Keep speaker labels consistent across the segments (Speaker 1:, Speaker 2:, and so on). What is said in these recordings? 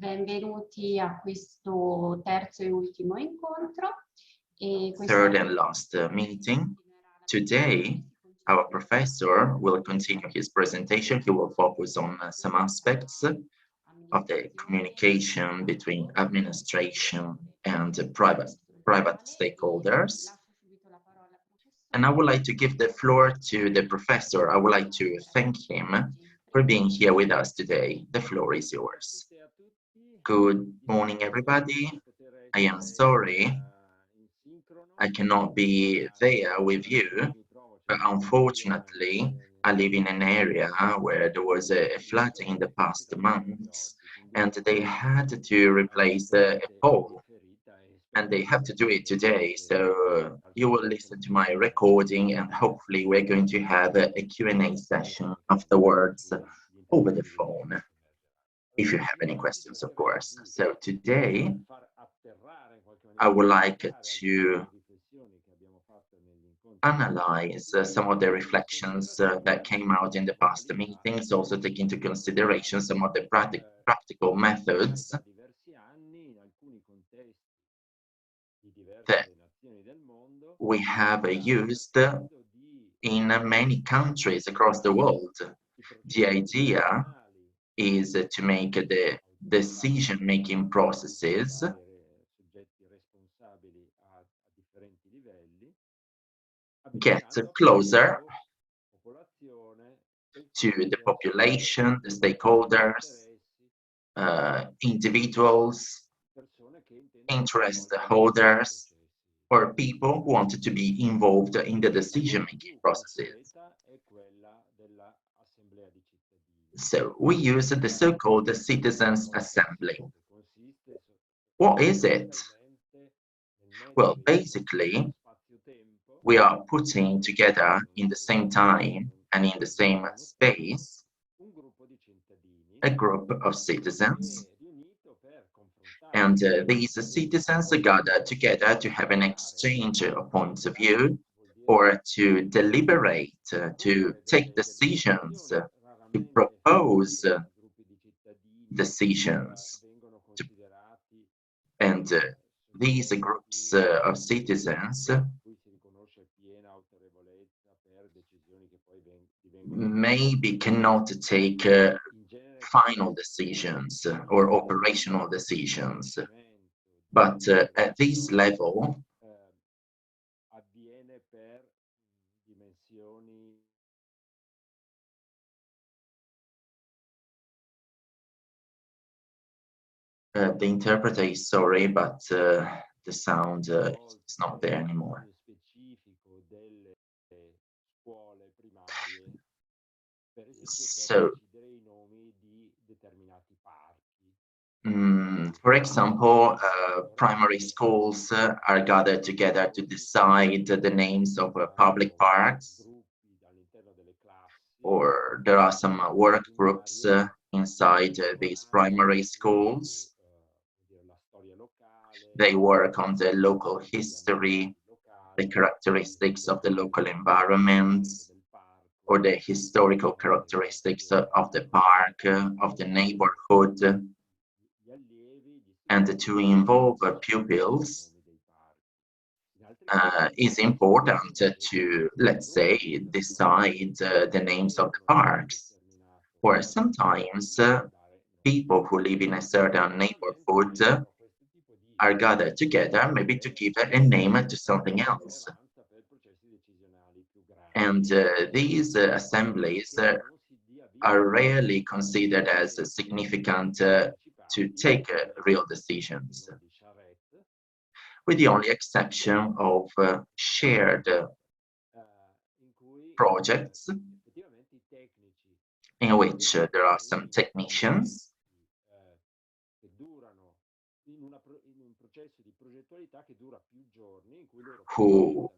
Speaker 1: Benvenuti a questo terzo e ultimo incontro.
Speaker 2: Third and last meeting. Today, our professor will continue his presentation. He will focus on some aspects of the communication between administration and private stakeholders. And I would like to give the floor to the professor. I would like to thank him for being here with us today. The floor is yours. Good morning, everybody. I am sorry I cannot be there with you, but unfortunately, I live in an area where there was a flood in the past months, and they had to replace a pole, and they have to do it today. So you will listen to my recording, and hopefully we're going to have a Q&A session afterwards over the phone, if you have any questions, of course. So today, I would like to analyze some of the reflections that came out in the past meetings, also take into consideration some of the practical methods that we have used in many countries across the world. The idea is to make the decision-making processes get closer to the population, the stakeholders, individuals, interest holders, or people who wanted to be involved in the decision-making processes. So we use the so-called citizens' assembly. What is it? Well, basically, we are putting together in the same time and in the same space a group of citizens, and these citizens gather together to have an exchange of points of view, or to deliberate, to take decisions, to propose decisions. And these groups of citizens maybe cannot take final decisions or operational decisions, but at this level, the interpreter is sorry, but the sound is not there anymore. So, for example, primary schools are gathered together to decide the names of public parks, or there are some work groups inside these primary schools. They work on the local history, the characteristics of the local environments, or the historical characteristics of the park, of the neighborhood. And to involve pupils is important to, let's say, decide the names of the parks. Or sometimes people who live in a certain neighborhood are gathered together maybe to give a name to something else. And these assemblies are rarely considered as significant to take real decisions, with the only exception of shared projects in which there are some technicians who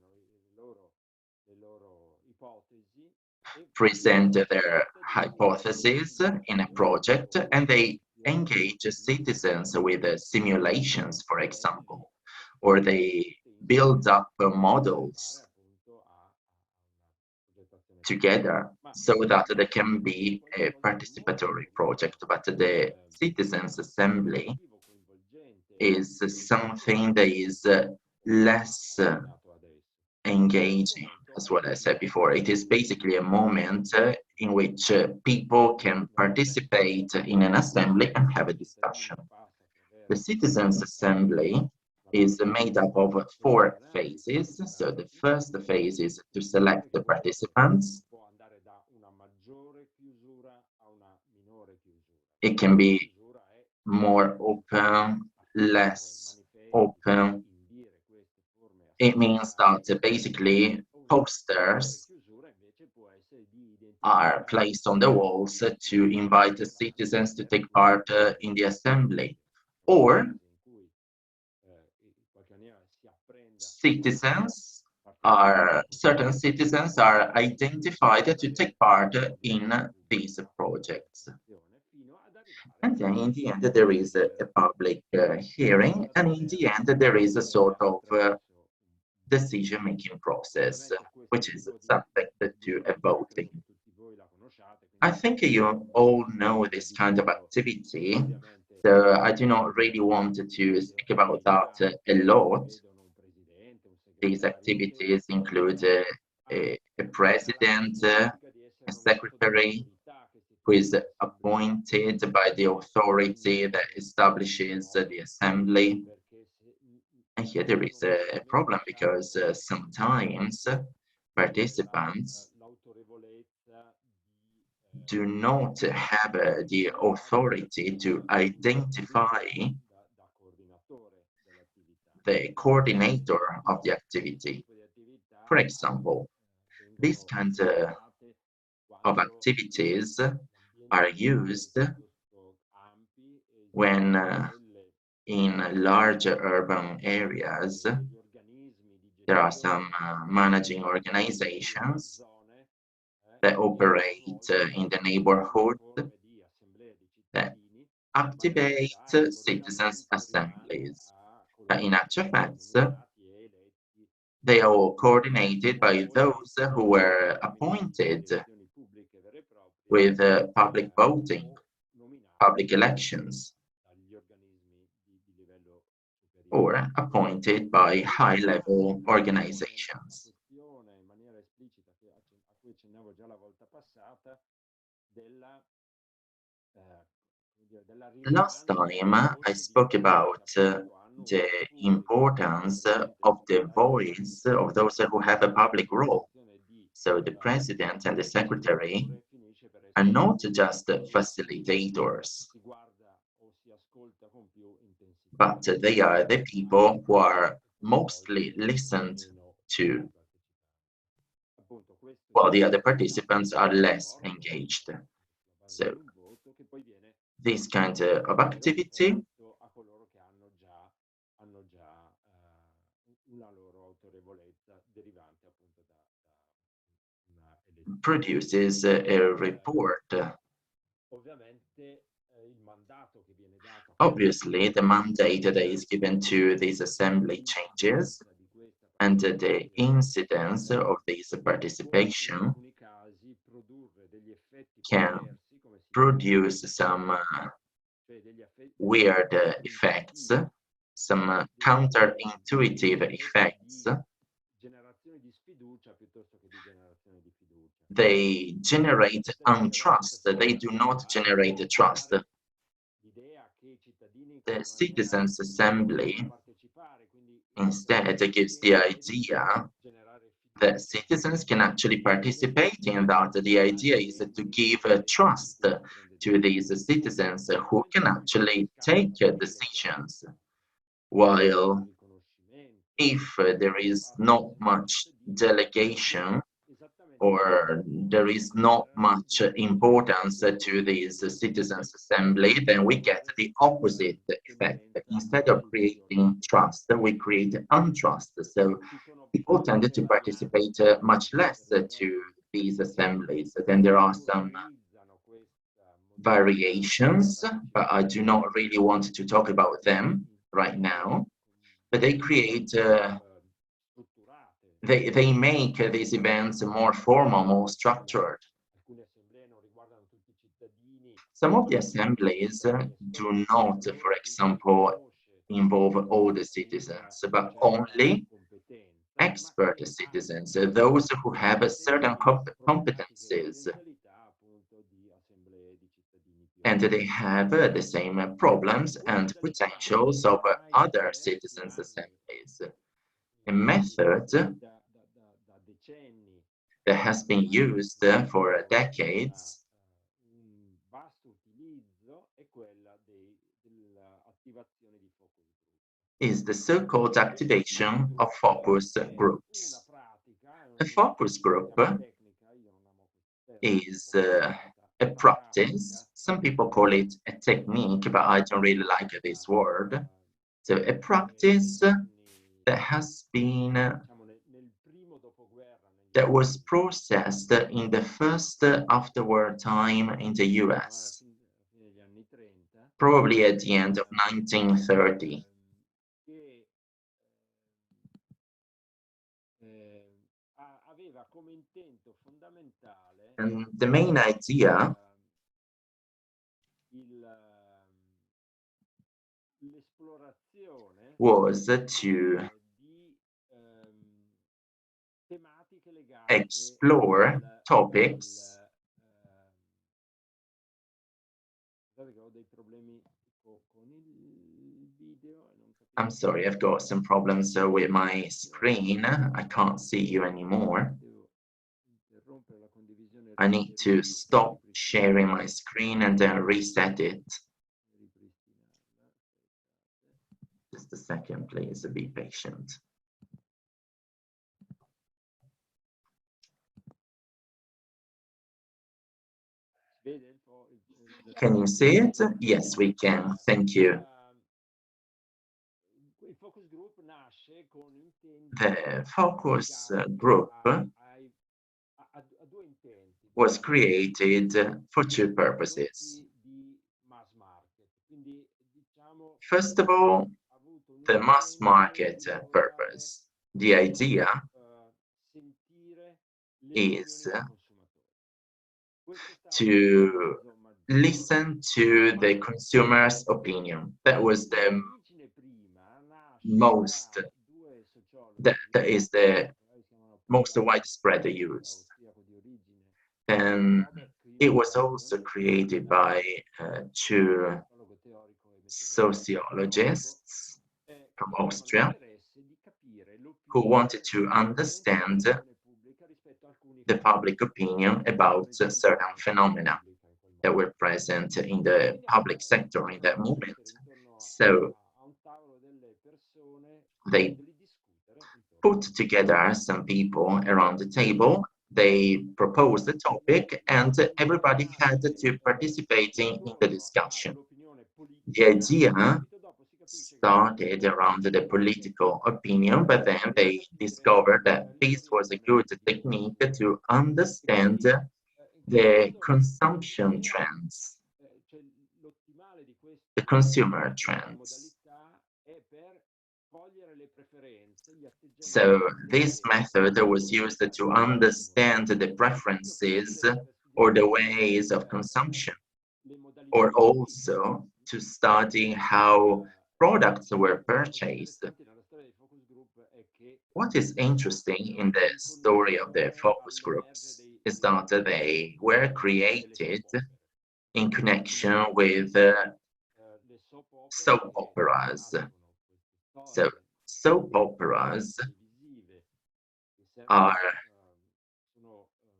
Speaker 2: present their hypotheses in a project, and they engage citizens with simulations, for example, or they build up models together so that there can be a participatory project. But the citizens' assembly is something that is less engaging, as what I said before. It is basically a moment in which people can participate in an assembly and have a discussion. The citizens' assembly is made up of 4 phases. So the first phase is to select the participants. It can be more open, less open. It means that basically posters are placed on the walls to invite the citizens to take part in the assembly. Or certain citizens are identified to take part in these projects. And then in the end, there is a public hearing, and in the end, there is a sort of decision-making process, which is subject to a voting. I think you all know this kind of activity, so I do not really want to speak about that a lot. These activities include a president, a secretary, who is appointed by the authority that establishes the assembly. And here there is a problem because sometimes participants do not have the authority to identify the coordinator of the activity. For example, these kinds of activities are used when in large urban areas there are some managing organizations that operate in the neighborhood that activate citizens' assemblies. But in actual facts, they are all coordinated by those who were appointed with public voting, public elections, or appointed by high-level organizations. Last time I spoke about the importance of the voice of those who have a public role. So the president and the secretary are not just facilitators, but they are the people who are mostly listened to, while the other participants are less engaged. So this kind of activity produces a report. Obviously, the mandate that is given to this assembly changes, and the incidence of this participation can produce some weird effects, some counterintuitive effects. They generate untrust, they do not generate trust. The citizens' assembly instead gives the idea that citizens can actually participate in that. The idea is to give trust to these citizens who can actually take decisions, while if there is not much delegation or there is not much importance to this citizens' assembly, then we get the opposite effect. Instead of creating trust, we create untrust. So people tend to participate much less to these assemblies. Then there are some variations, but I do not really want to talk about them right now. But they create they make these events more formal, more structured. Some of the assemblies do not, for example, involve all the citizens, but only expert citizens, those who have certain competencies, and they have the same problems and potentials of other citizens' assemblies. A method that has been used for decades is the so-called activation of focus groups. A focus group is a practice. Some people call it a technique, but I don't really like this word. So a practice that has been that was processed in the first afterwar time in the US, probably at the end of 1930. And the main idea was to explore topics. I'm sorry, I've got some problems with my screen. I can't see you anymore. I need to stop sharing my screen and then reset it. Just a second, please, be patient. Can you see it? Yes, we can. Thank you. The focus group was created for two purposes. First of all, the mass market purpose. The idea is to listen to the consumer's opinion. That was the most, that is the most widespread use. And it was also created by two sociologists from Austria who wanted to understand the public opinion about certain phenomena that were present in the public sector in that moment. So they put together some people around the table, they proposed a topic, and everybody had to participate in the discussion. The idea started around the political opinion, but then they discovered that this was a good technique to understand the consumption trends, the consumer trends. So this method was used to understand the preferences or the ways of consumption, or also to study how products were purchased. What is interesting in the story of the focus groups is that they were created in connection with soap operas. So soap operas are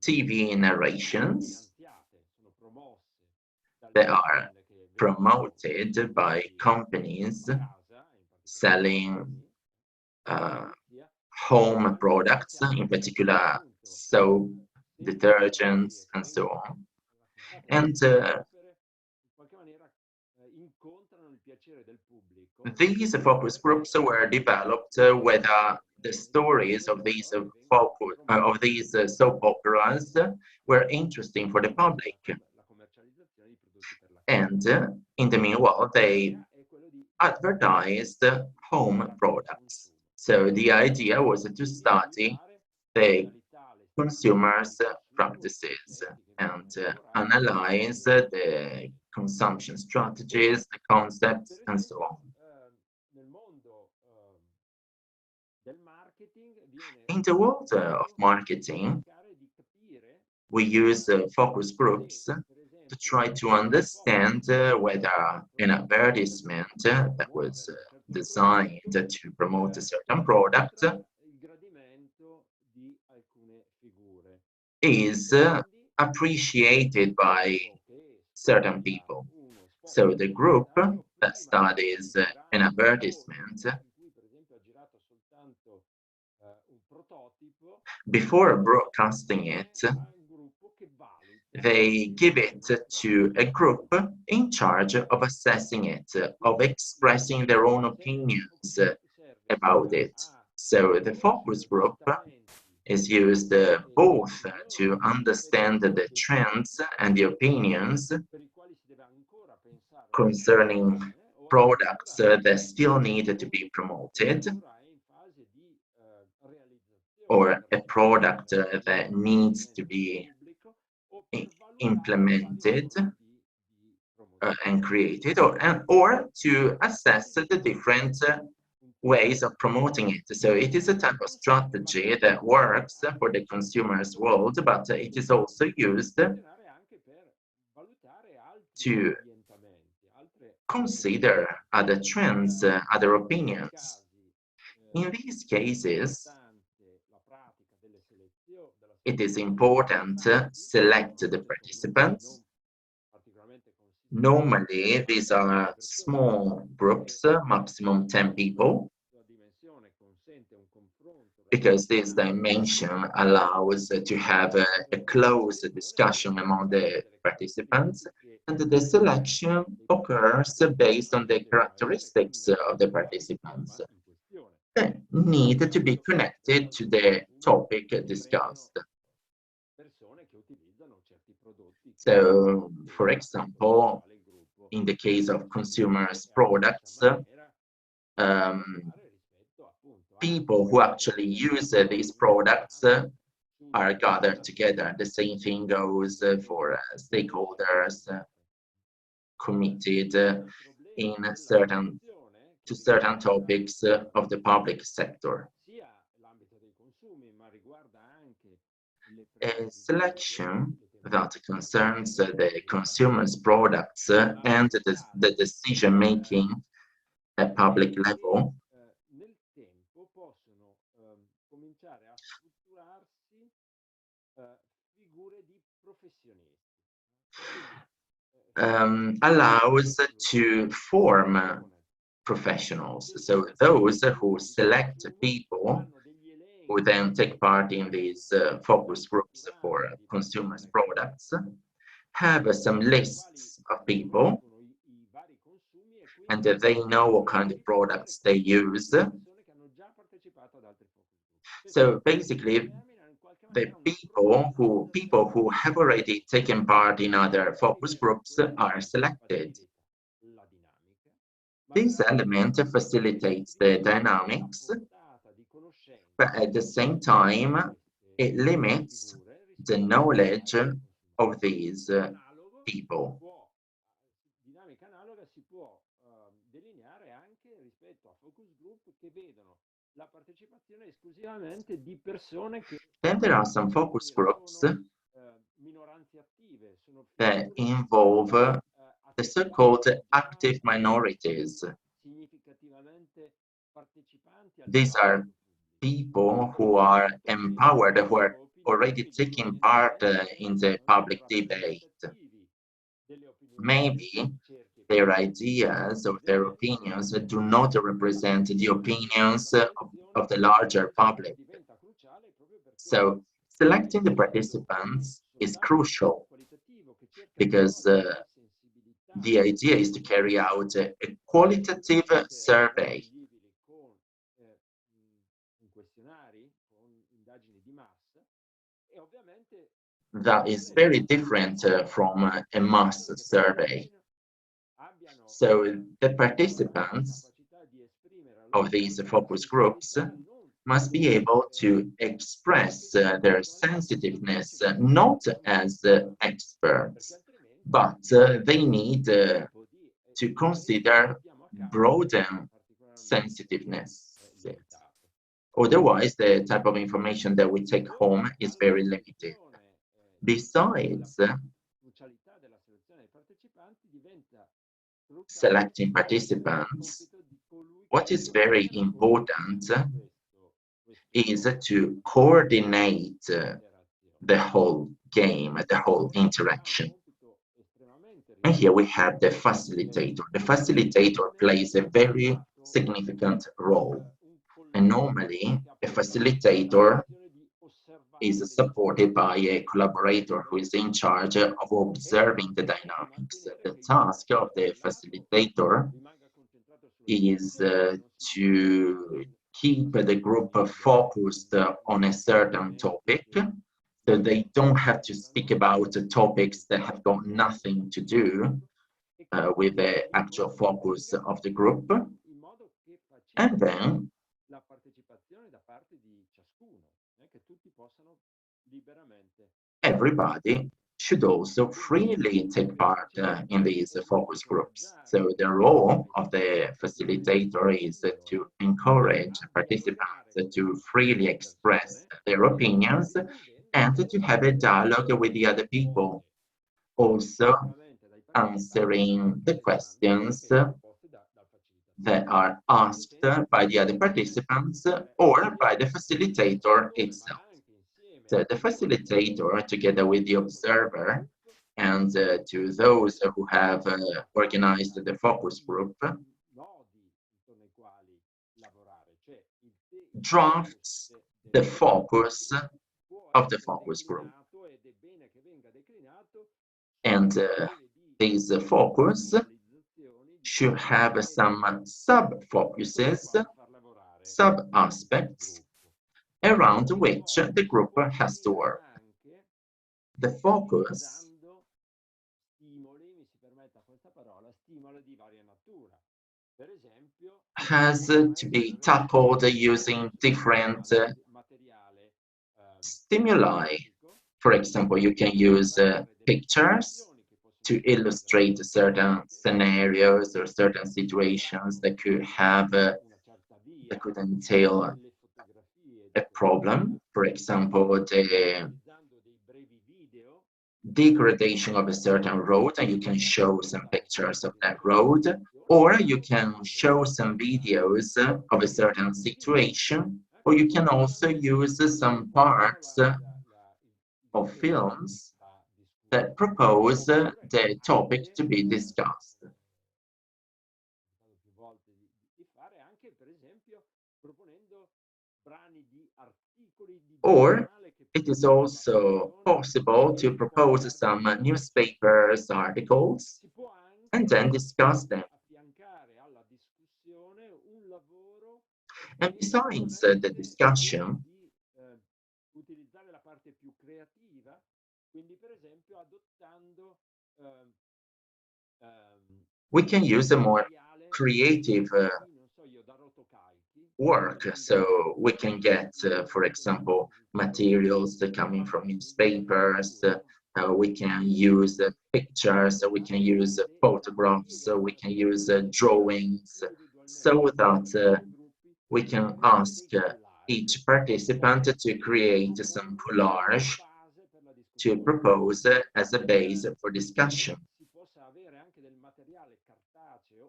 Speaker 2: TV narrations that are promoted by companies selling home products, in particular soap, detergents, and so on. And these focus groups were developed whether the stories of these soap operas were interesting for the public. And in the meanwhile, they advertised home products. So the idea was to study the consumers' practices and analyze the consumption strategies, the concepts, and so on. In the world of marketing, we use focus groups to try to understand whether an advertisement that was designed to promote a certain product is appreciated by certain people. So the group that studies an advertisement, before broadcasting it, they give it to a group in charge of assessing it, of expressing their own opinions about it. So the focus group is used both to understand the trends and the opinions concerning products that still need to be promoted, or a product that needs to be implemented and created, or to assess the different ways of promoting it. So it is a type of strategy that works for the consumer's world, but it is also used to consider other trends, other opinions. In these cases, it is important to select the participants. Normally, these are small groups, maximum 10 people, because this dimension allows to have a close discussion among the participants, and the selection occurs based on the characteristics of the participants that need to be connected to the topic discussed. So, for example, in the case of consumers' products, people who actually use these products are gathered together. The same thing goes for stakeholders committed to certain topics of the public sector. A selection that concerns the consumer's products and the decision-making at public level allows to form professionals. So those who select people who then take part in these focus groups for consumers' products have some lists of people, and they know what kind of products they use. So basically, the people who have already taken part in other focus groups are selected. This element facilitates the dynamics, but at the same time, it limits the knowledge of these people. Then there are some focus groups that involve the so-called active minorities. These are people who are empowered, who are already taking part in the public debate. Maybe their ideas or their opinions do not represent the opinions of the larger public. So selecting the participants is crucial, because the idea is to carry out a qualitative survey that is very different from a mass survey. So the participants of these focus groups must be able to express their sensitiveness not as experts, but they need to consider broader sensitiveness. Otherwise, the type of information that we take home is very limited. Besides selecting participants, what is very important is to coordinate the whole game, the whole interaction. And here we have the facilitator. The facilitator plays a very significant role. And normally, a facilitator is supported by a collaborator who is in charge of observing the dynamics. The task of the facilitator is to keep the group focused on a certain topic, so they don't have to speak about topics that have got nothing to do with the actual focus of the group. And then everybody should also freely take part in these focus groups. So the role of the facilitator is to encourage participants to freely express their opinions and to have a dialogue with the other people, also answering the questions that are asked by the other participants or by the facilitator itself. So the facilitator, together with the observer and to those who have organized the focus group, drafts the focus of the focus group. And this focus should have some sub-focuses, sub-aspects, around which the group has to work. The focus has to be tackled using different stimuli. For example, you can use pictures to illustrate certain scenarios or certain situations that could have that could entail a problem. For example, the degradation of a certain road, and you can show some pictures of that road, or you can show some videos of a certain situation, or you can also use some parts of films that propose the topic to be discussed. Or it is also possible to propose some newspapers articles and then discuss them. And besides the discussion, we can use a more creative work. So we can get, for example, materials coming from newspapers, we can use pictures, we can use photographs, we can use drawings, so that we can ask each participant to create some collage to propose as a base for discussion,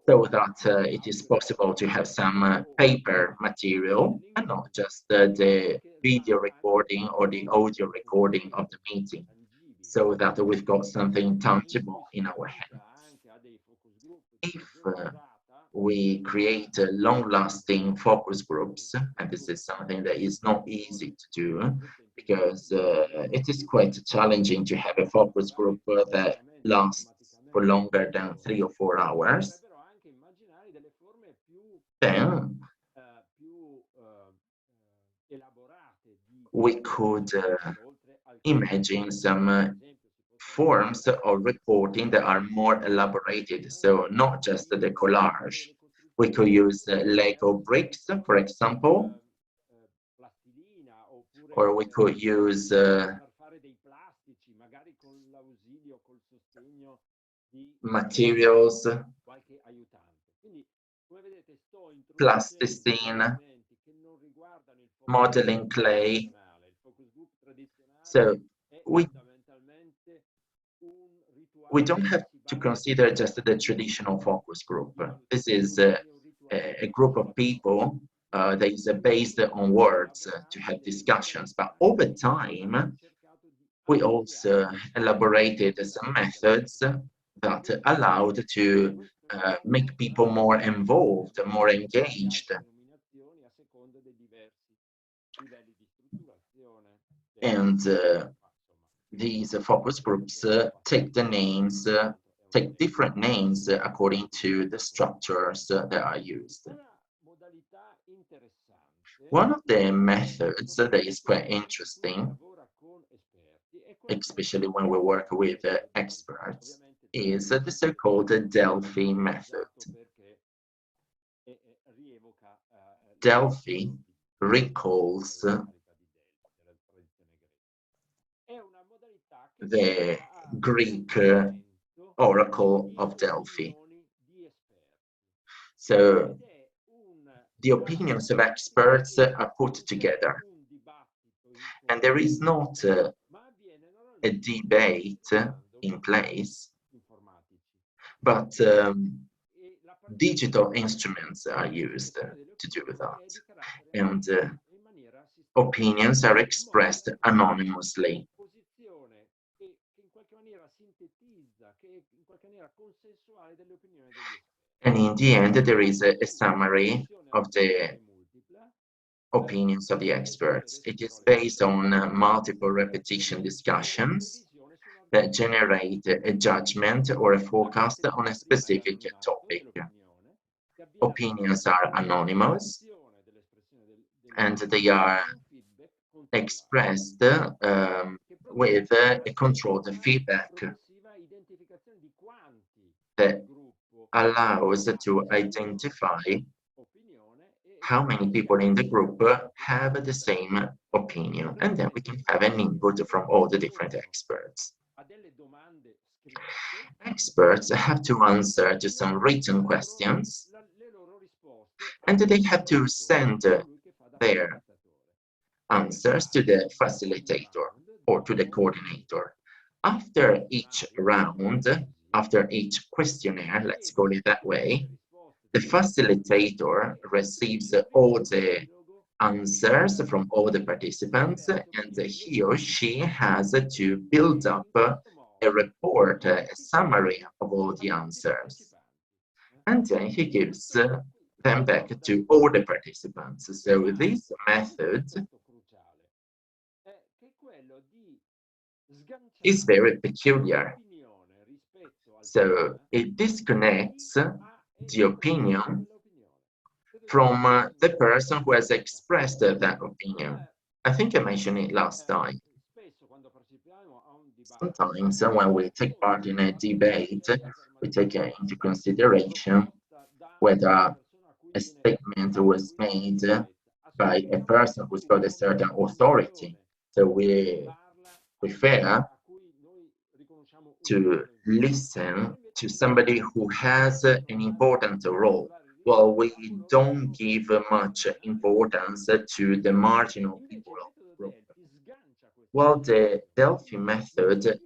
Speaker 2: so that it is possible to have some paper material and not just the video recording or the audio recording of the meeting, so that we've got something tangible in our hands. If we create long-lasting focus groups, and this is something that is not easy to do, because it is quite challenging to have a focus group that lasts for longer than 3 or 4 hours, then we could imagine some forms of reporting that are more elaborated, so not just the collage. We could use Lego bricks, for example, or we could use materials, plasticine, modeling clay. So we don't have to consider just the traditional focus group. This is a group of people that is based on words to have discussions, but over time, we also elaborated some methods that allowed to make people more involved, more engaged. And these focus groups take different names according to the structures that are used. One of the methods that is quite interesting, especially when we work with experts, is the so-called Delphi method. Delphi recalls the Greek oracle of Delphi. So the opinions of experts are put together, and there is not a debate in place, but digital instruments are used to do that, and opinions are expressed anonymously. And in the end, there is a summary of the opinions of the experts. It is based on multiple repetition discussions that generate a judgment or a forecast on a specific topic. Opinions are anonymous, and they are expressed with a controlled feedback that allows to identify how many people in the group have the same opinion, and then we can have an input from all the different experts. Experts have to answer to some written questions, and they have to send their answers to the facilitator or to the coordinator. After each round, after each questionnaire, let's call it that way, the facilitator receives all the answers from all the participants, and he or she has to build up a report, a summary of all the answers. And then he gives them back to all the participants. So this method is very peculiar. So it disconnects the opinion from the person who has expressed that opinion. I think I mentioned it last time. Sometimes when we take part in a debate, we take into consideration whether a statement was made by a person who's got a certain authority. So we prefer to listen to somebody who has an important role. Well, we don't give much importance to the marginal people of the group. Well, the Delphi method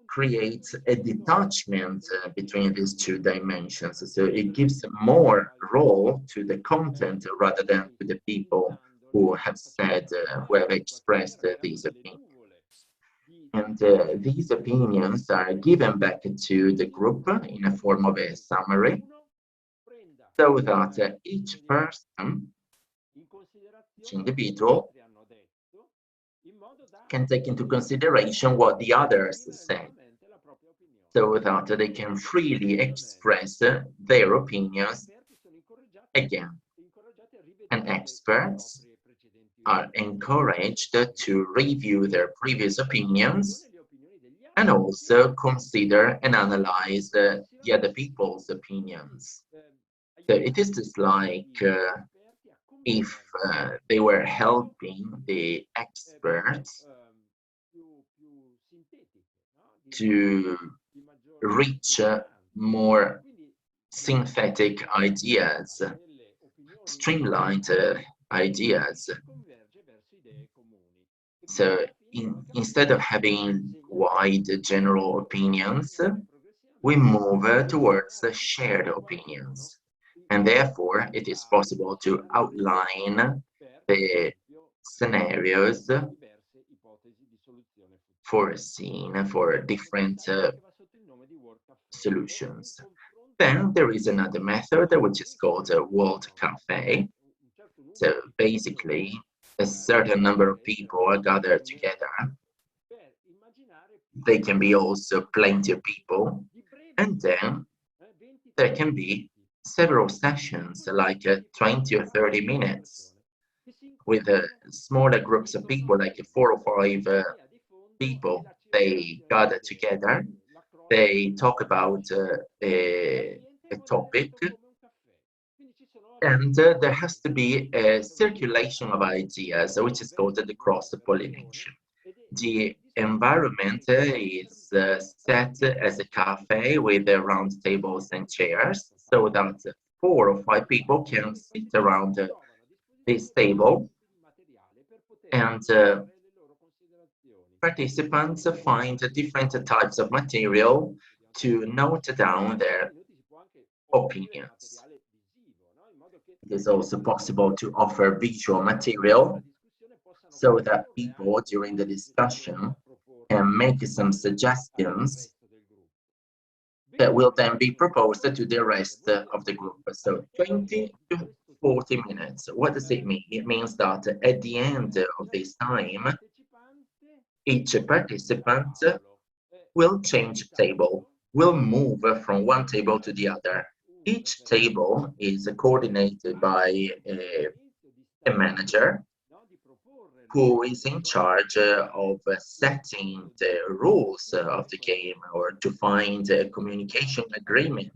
Speaker 2: creates a detachment between these two dimensions. So it gives more role to the content rather than to the people who have said, who have expressed these opinions. And these opinions are given back to the group in a form of a summary, so that each person, each individual, can take into consideration what the others say, so that they can freely express their opinions again. And experts are encouraged to review their previous opinions and also consider and analyze the other people's opinions. So it is just like if they were helping the experts to reach more synthetic ideas, streamlined ideas. So instead of having wide general opinions, we move towards shared opinions. And therefore, it is possible to outline the scenarios foreseen for different solutions. Then there is another method which is called a World Cafe. So basically, a certain number of people are gathered together. They can be also plenty of people. And then there can be several sessions, like 20 or 30 minutes, with smaller groups of people, like 4 or 5 people. They gather together, they talk about a topic, and there has to be a circulation of ideas, which is called the cross-pollination. The environment is set as a cafe with round tables and chairs, so that 4 or 5 people can sit around this table, and participants find different types of material to note down their opinions. It is also possible to offer visual material so that people during the discussion can make some suggestions that will then be proposed to the rest of the group. So 20 to 40 minutes. What does it mean? It means that at the end of this time, each participant will change table, will move from one table to the other. Each table is coordinated by a manager who is in charge of setting the rules of the game, or to find a communication agreement,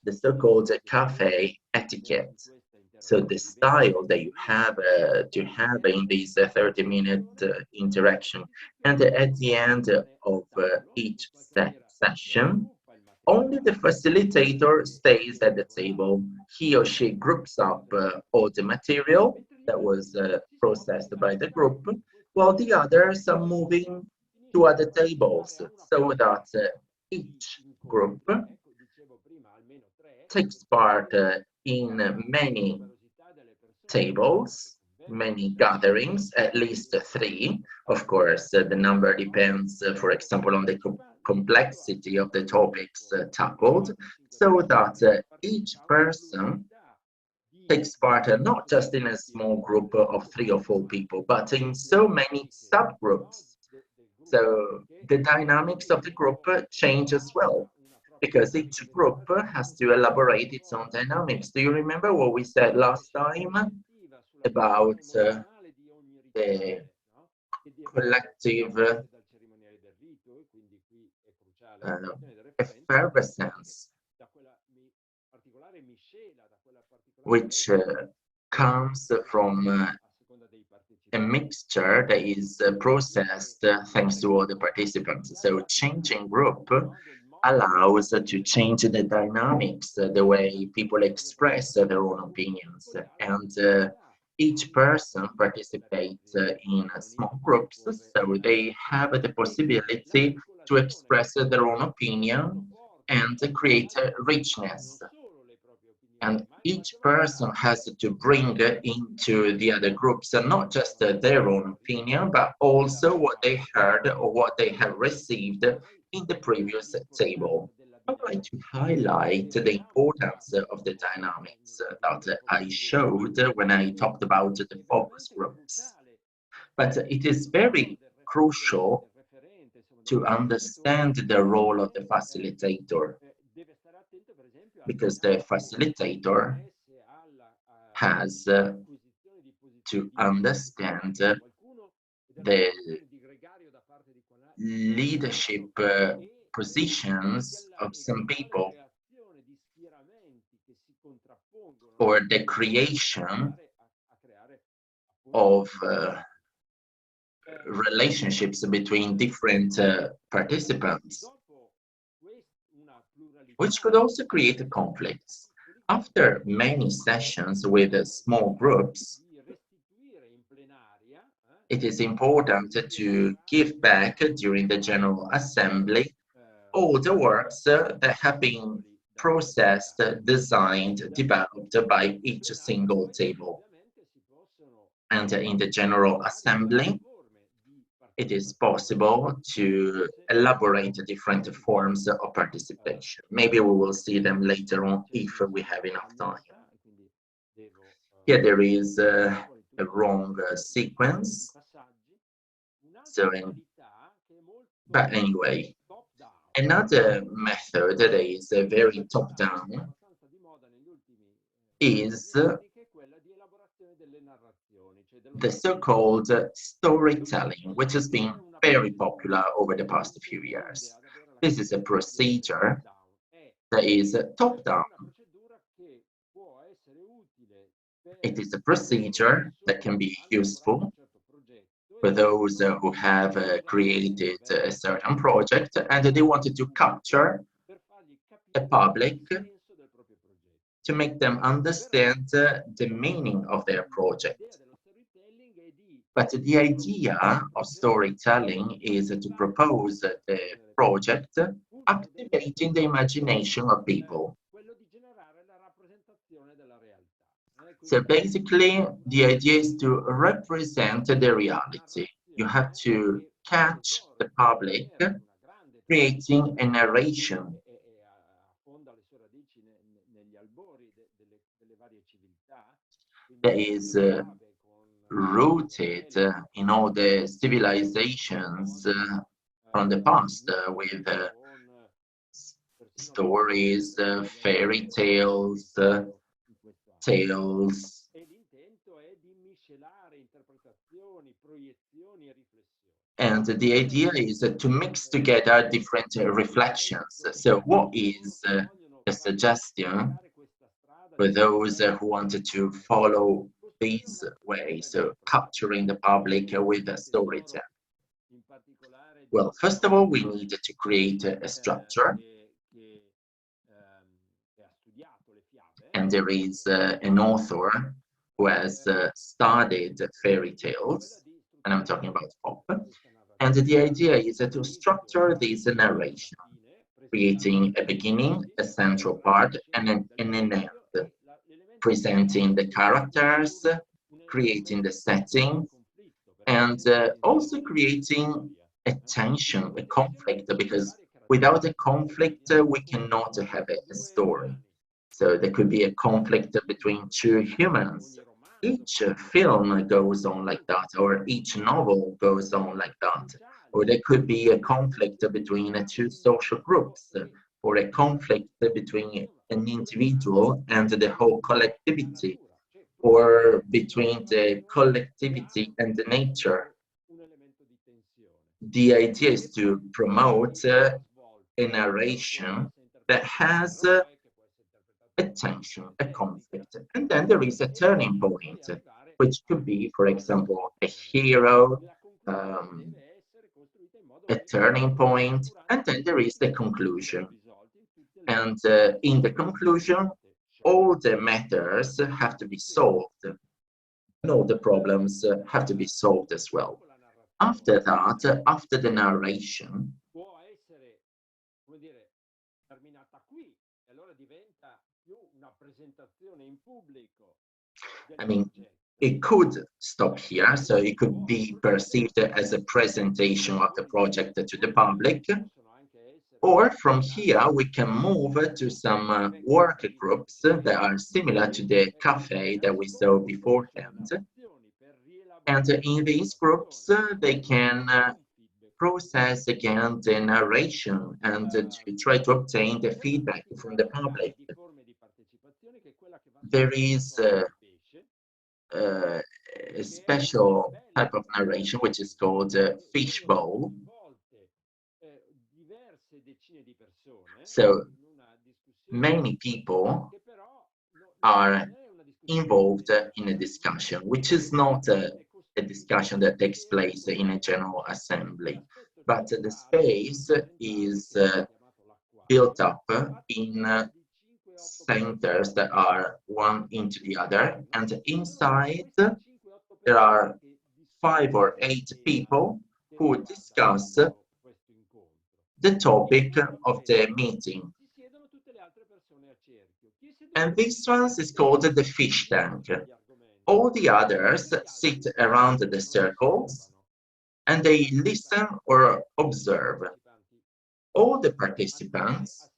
Speaker 2: the so-called cafe etiquette. So the style that you have to have in this 30-minute interaction. And at the end of each session, only the facilitator stays at the table. He or she groups up all the material that was processed by the group, while the others are moving to other tables, so that each group takes part in many tables, many gatherings, at least 3. Of course, the number depends, for example, on the complexity of the topics tackled, so that each person takes part not just in a small group of 3 or 4 people, but in so many subgroups. So the dynamics of the group change as well, because each group has to elaborate its own dynamics. Do you remember what we said last time about the collective effervescence, which comes from a mixture that is processed thanks to all the participants. So changing group allows to change the dynamics, the way people express their own opinions, and each person participates in small groups, so they have the possibility to express their own opinion and create richness. And each person has to bring into the other groups not just their own opinion, but also what they heard or what they have received in the previous table. I would like to highlight the importance of the dynamics that I showed when I talked about the focus groups. But it is very crucial to understand the role of the facilitator, because the facilitator has to understand the leadership positions of some people, or for the creation of relationships between different participants, which could also create conflicts. After many sessions with small groups, it is important to give back during the General Assembly all the works that have been processed, designed, developed by each single table. And in the General Assembly, it is possible to elaborate different forms of participation. Maybe we will see them later on if we have enough time. Here there is a wrong sequence. But anyway, another method that is very top-down is the so-called storytelling, which has been very popular over the past few years. This is a procedure that is top-down. It is a procedure that can be useful for those who have created a certain project and they wanted to capture the public to make them understand the meaning of their project. But the idea of storytelling is to propose the project activating the imagination of people. So basically, the idea is to represent the reality. You have to catch the public creating a narration. That is rooted in all the civilizations from the past with stories, fairy tales, tales. And the idea is to mix together different reflections. So what is a suggestion for those who wanted to follow this way, so capturing the public with a storytelling? Well, first of all, we need to create a structure. And there is an author who has studied fairy tales, and I'm talking about pop. And the idea is to structure this narration, creating a beginning, a central part, and an end, presenting the characters, creating the setting, and also creating a tension, a conflict, because without a conflict, we cannot have a story. So there could be a conflict between two humans. Each film goes on like that, or each novel goes on like that. Or there could be a conflict between two social groups, or a conflict between an individual and the whole collectivity, or between the collectivity and the nature. The idea is to promote a narration that has a tension, a conflict, and then there is a turning point, which could be, for example, a hero, a turning point, and then there is the conclusion. And in the conclusion, all the matters have to be solved, and all the problems have to be solved as well. After that, after the narration, I mean, it could stop here, so it could be perceived as a presentation of the project to the public. Or from here, we can move to some work groups that are similar to the cafe that we saw beforehand. And in these groups, they can process again the narration and to try to obtain the feedback from the public. There is a special type of narration which is called Fishbowl. So many people are involved in a discussion, which is not a discussion that takes place in a general assembly, but the space is built up in centers that are one into the other, and inside there are 5 or 8 people who discuss the topic of the meeting. And this one is called the fish tank. All the others sit around the circles and they listen or observe. All the participants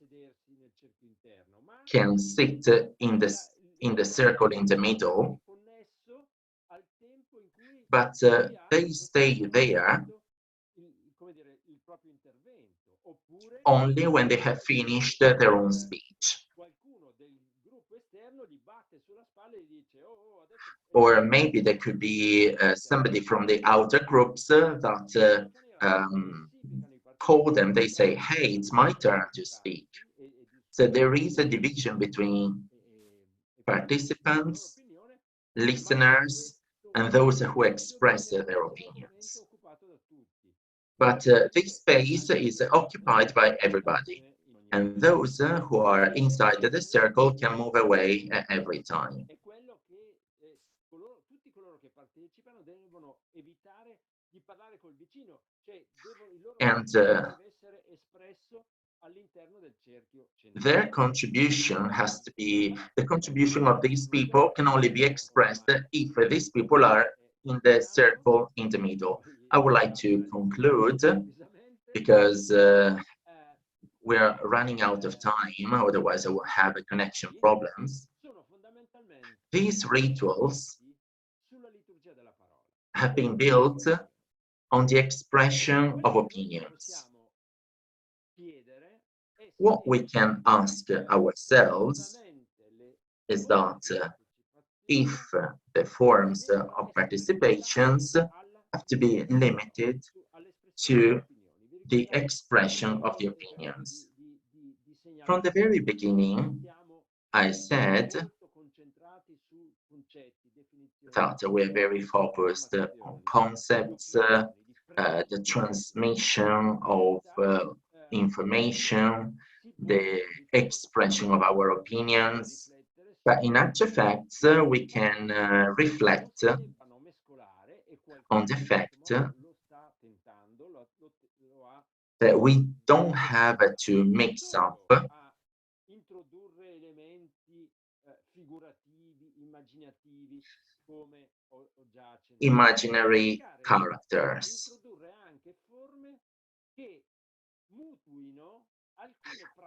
Speaker 2: can sit in the circle in the middle, but they stay there only when they have finished their own speech. Or maybe there could be somebody from the outer groups that call them, they say, hey, it's my turn to speak. So there is a division between participants, listeners, and those who express their opinions. But this space is occupied by everybody, and those who are inside the circle can move away at every time. And their contribution has to be, the contribution of these people can only be expressed if these people are in the circle in the middle. I would like to conclude because we're running out of time, otherwise I will have connection problems. These rituals have been built on the expression of opinions. What we can ask ourselves is that if the forms of participations have to be limited to the expression of the opinions. From the very beginning, I said that we're very focused on concepts, the transmission of information, the expression of our opinions, but in actual fact, we can reflect on the fact that we don't have to mix up imaginary characters.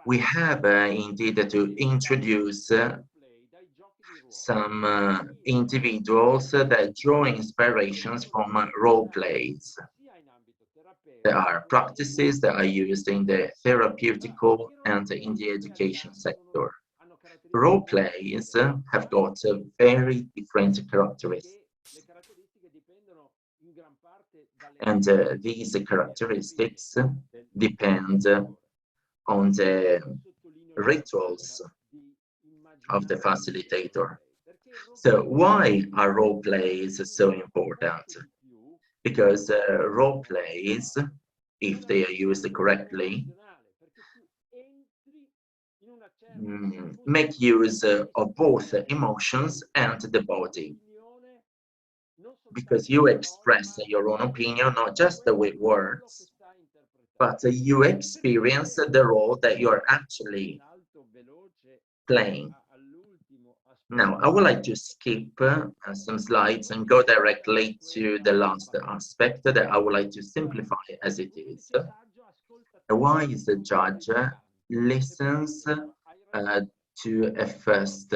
Speaker 2: We have indeed to introduce some individuals that draw inspirations from role plays. There are practices that are used in the therapeutical and in the education sector. Role plays have got very different characteristics. And these characteristics depend on the rituals of the facilitator. So why are role plays so important? Because role plays, if they are used correctly, make use of both emotions and the body. Because you express your own opinion, not just with words, but you experience the role that you are actually playing. Now, I would like to skip some slides and go directly to the last aspect that I would like to simplify as it is. A wise judge listens to a first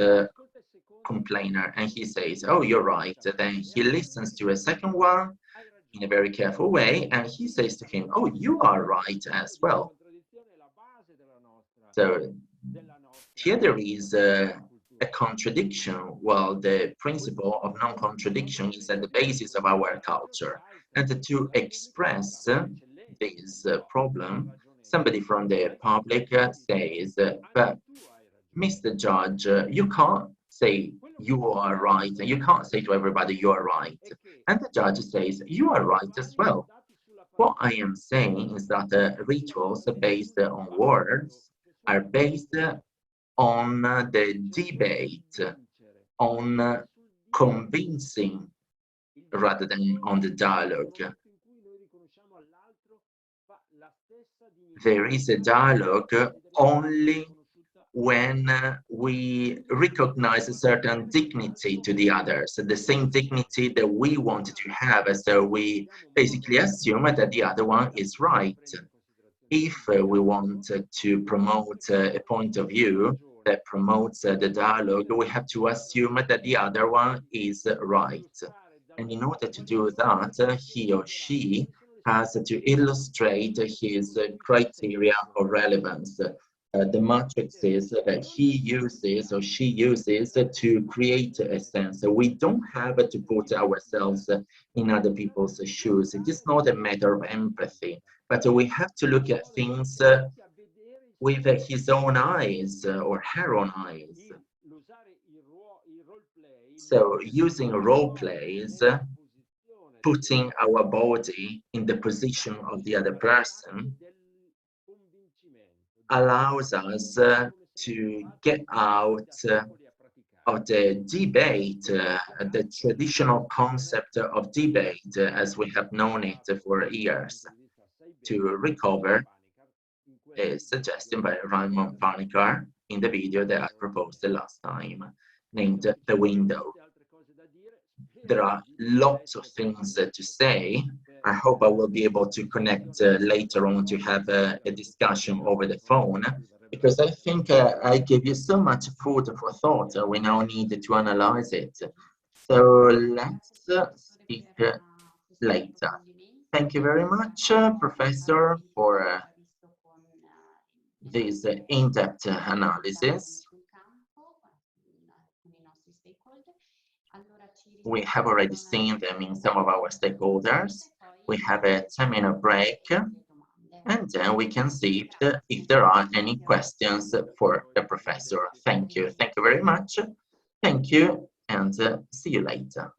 Speaker 2: complainer and he says, oh, you're right. Then he listens to a second one in a very careful way and he says to him, oh, you are right as well. So here there is a contradiction, while the principle of non-contradiction is at the basis of our culture. And to express this problem, somebody from the public says, but Mr. Judge, you can't say you are right. You can't say to everybody, you are right. And the judge says, you are right as well. What I am saying is that rituals based on words are based on the debate, on convincing rather than on the dialogue. There is a dialogue only when we recognize a certain dignity to the others, the same dignity that we want to have. So we basically assume that the other one is right. If we want to promote a point of view that promotes the dialogue, we have to assume that the other one is right. And in order to do that, he or she has to illustrate his criteria of relevance, the matrices that he uses or she uses to create a sense. We don't have to put ourselves in other people's shoes. It is not a matter of empathy, but we have to look at things with his own eyes or her own eyes. So using role plays, putting our body in the position of the other person allows us to get out of the debate, the traditional concept of debate as we have known it for years, to recover a suggestion by Raymond Panikkar in the video that I proposed the last time, named The Window. There are lots of things to say. I hope I will be able to connect later on to have a discussion over the phone, because I think I gave you so much food for thought. We now need to analyze it. So let's speak later. Thank you very much, Professor, for this in-depth analysis. We have already seen them in some of our stakeholders. We have a 10-minute break, and then we can see if there are any questions for the professor. Thank you. Thank you very much. Thank you, and see you later.